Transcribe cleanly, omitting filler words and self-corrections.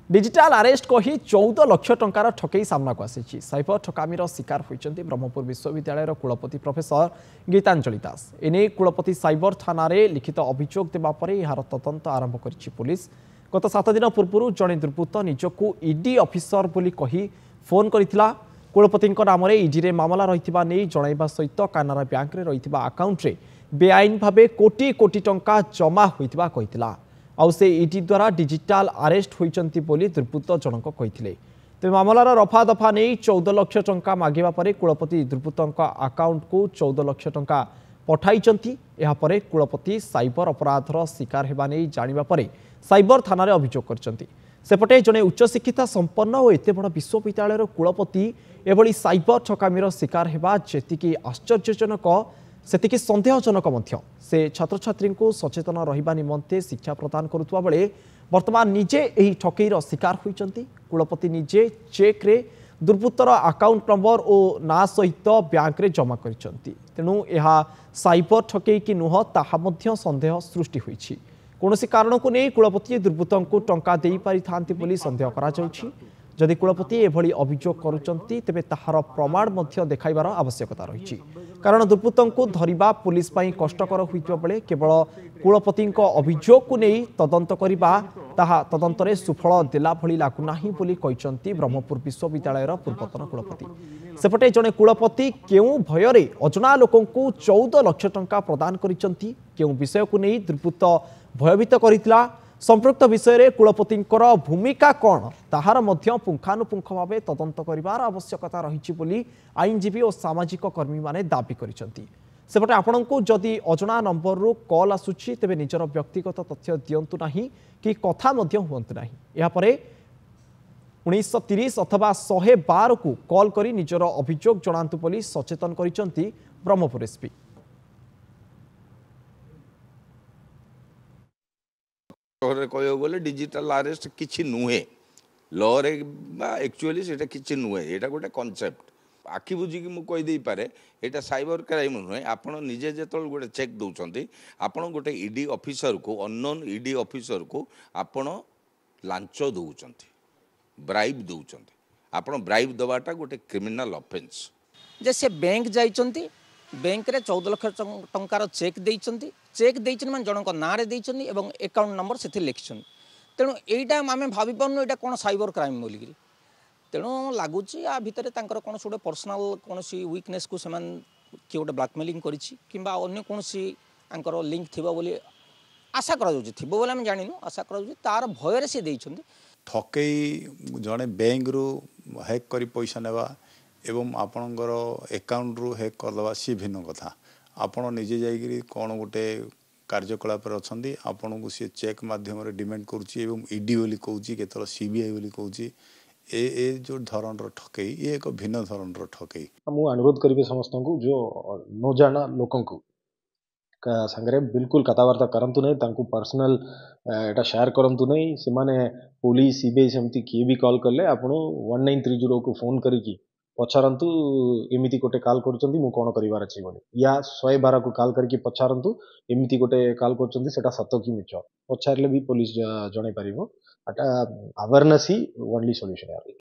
Digital arrest कही 14 लाख टंकार ठकई सामना को आसी साइबर ठकामीर शिकार होती ब्रह्मपुर विश्वविद्यालय कुलपति प्रोफेसर गीतांजलि दास एने कुलपति साइबर थाना लिखित अभियोग देवापर यार तदंत आरंभ कर पुलिस गत 7 दिन पूर्व जड़े दुर्बृत्त निजक ईडी ऑफिसर बोली कही फोन करथिला कुलपति नाम ईडी रे मामला रही जनवा सहित कानारा बैंक रे रही आकाउंट बेआईन भाव कोटी कोटी टंका जमा होता कही आउ से ईडी द्वारा डिजिटाल अरेस्ट होइचंती बोली दुर्बृत्त जनक कहिथिले तेज मामलार रफा दफा नहीं 14 लाख टंका मागिबा परे कुलपति दुर्बृत्तों अकाउंट को 14 लाख टंका पठाइचंती एहा परे कुलपति साइबर अपराधर शिकार हेबा नहीं जानिबा परे साइबर थाना रे अभियोग करचंती सेपटे जने उच्च शिक्षिता संपन्न और एते बड़ विश्वविद्यालय कुलपति एभली साइबर ठकामीर शिकार हेबा जेतिकी आश्चर्यजनक सेतिकी संदेहजनक मध्य से छात्र छात्री को सचेतन रहिबा निमंते शिक्षा प्रदान करुवा बेले वर्तमान निजे एही ठकईर शिकार होइचंती कुलपति निजे चेक रे दुर्बृत्तर अकाउंट नंबर और ना सहित बैंक रे जमा करिसंती तेणु यह साइबर ठकई कि नुह ताहा मध्य संदेह सृष्टि होइछि कोनोसी कारण को नहीं कुलपति दुर्बृत्तों को टंका देई पारि थांती बोली संदेह करा जाउछि जदि कुलपति एभली अभियोग करुचंती तेबे ताहार प्रमाण मध्य देखाइबार आवश्यकता रही कारण दुर्बृत्तों को धरिबा पुलिस पई कष्टकर होइतबा बेले केवल कुलपति अभियोग को नहीं तदंत करिबा ताहा तदंतरे सुफल देला भली लागु नाही बोली कहिसंती ब्रह्मपुर विश्वविद्यालयर पूर्वतन कुलपति सेपटे जने कुलपति केउ भयरे अजना लोकों को 14 लाख टंका प्रदान करिसंती केउ विषय को नहीं दुर्बृत्त भयभीत करितला संपृक्त विषय रे कुलपति भूमिका कौन ताहार मध्य पुंखानुपुंख भाव तदंत करिबार आवश्यकता रही बोली आईनजीवी और सामाजिक कर्मी माने दाबी करिसंती सेपटे आपण को जदि अजना नंबर रू कॉल आसुछि तेबे निजर व्यक्तिगत तथ्य दियंतु नाही कि कथा मध्य हुअंतु नाही या परे 1930 अथवा 112 को कॉल करी निजर अभियोग जणांतु बोली सचेतन करिसंती ब्रह्मपुर एसपी कहले डिजिटल अरेस्ट किछि नुहे लॉ रे एक्चुअली सेटा किछि नुहे एटा गोटे कांसेप्ट आखि बुझी कि मु कहि देई पारे एटा साइबर क्राइम नुहे आपण निजे जेतल गोटे चेक दउचंती आपण गोटे ईडी ऑफिसर को अननोन ईडी ऑफिसर को आपण लांच दउचंती ब्राइब दउचंती आपण ब्राइब दबाटा गोटे क्रिमिनल ऑफेंस जैसे बैंक जाइचंती बैंक रे 14 लाख टंकार चेक देइचंती चेक देइचन मान जनक नारे देइचंती एवं अकाउंट नंबर सेथि लिखछन तेणु एटा आमे भाबी पन्नु एटा कोन साइबर क्राइम बोलिगिरी तेणु लागुची आ भितरे तांकर कोन सोडे पर्सनल कोनसी वीकनेस को समान कि गोटे ब्लैकमेलिंग करिछि किंबा अन्य कोनसी आंकर लिंक थिबा बोली आशा करा जाउछि थिबो बोली हम जानिनु आशा करा जाउछि तार भय रे से देइचंती ठकई जड़े बैंक रु हैक करी पैसा नेबा एवं आपणकर अकाउंट रु हैक करदे सी भिन्न कथा आपण निजे जाइकरी कौन गोटे कार्यकलाप अच्छी आपन को सी चेक माध्यम डिमांड करुच्ची ईडी बोली कहूँ केतल सीबीआई बोली कहूँ ए जो धरण ठकई ये एक भिन्न धरण ठकई मु अनुरोध करी समस्त को जो न जाना लोक संगे बिल्कुल कथबार्ता करंतु नहीं तांकु पर्सनल एटा शेयर करंतु नहीं से माने पुलिस सीबीआई सेमती किए भी कॉल करले आपण 1930 को फोन करिकी पचारंतु एमिति गोटे कॉल करुचंती मु कोन करिवार अछि बोली या 112 को कॉल करके पचारंतु एमिति गोटे कॉल करुचंती सेटा सत्य कि मिछ पचारले भी पुलिस जणे परिबो अटा अवेयरनेस ही ओनली सॉल्यूशन है।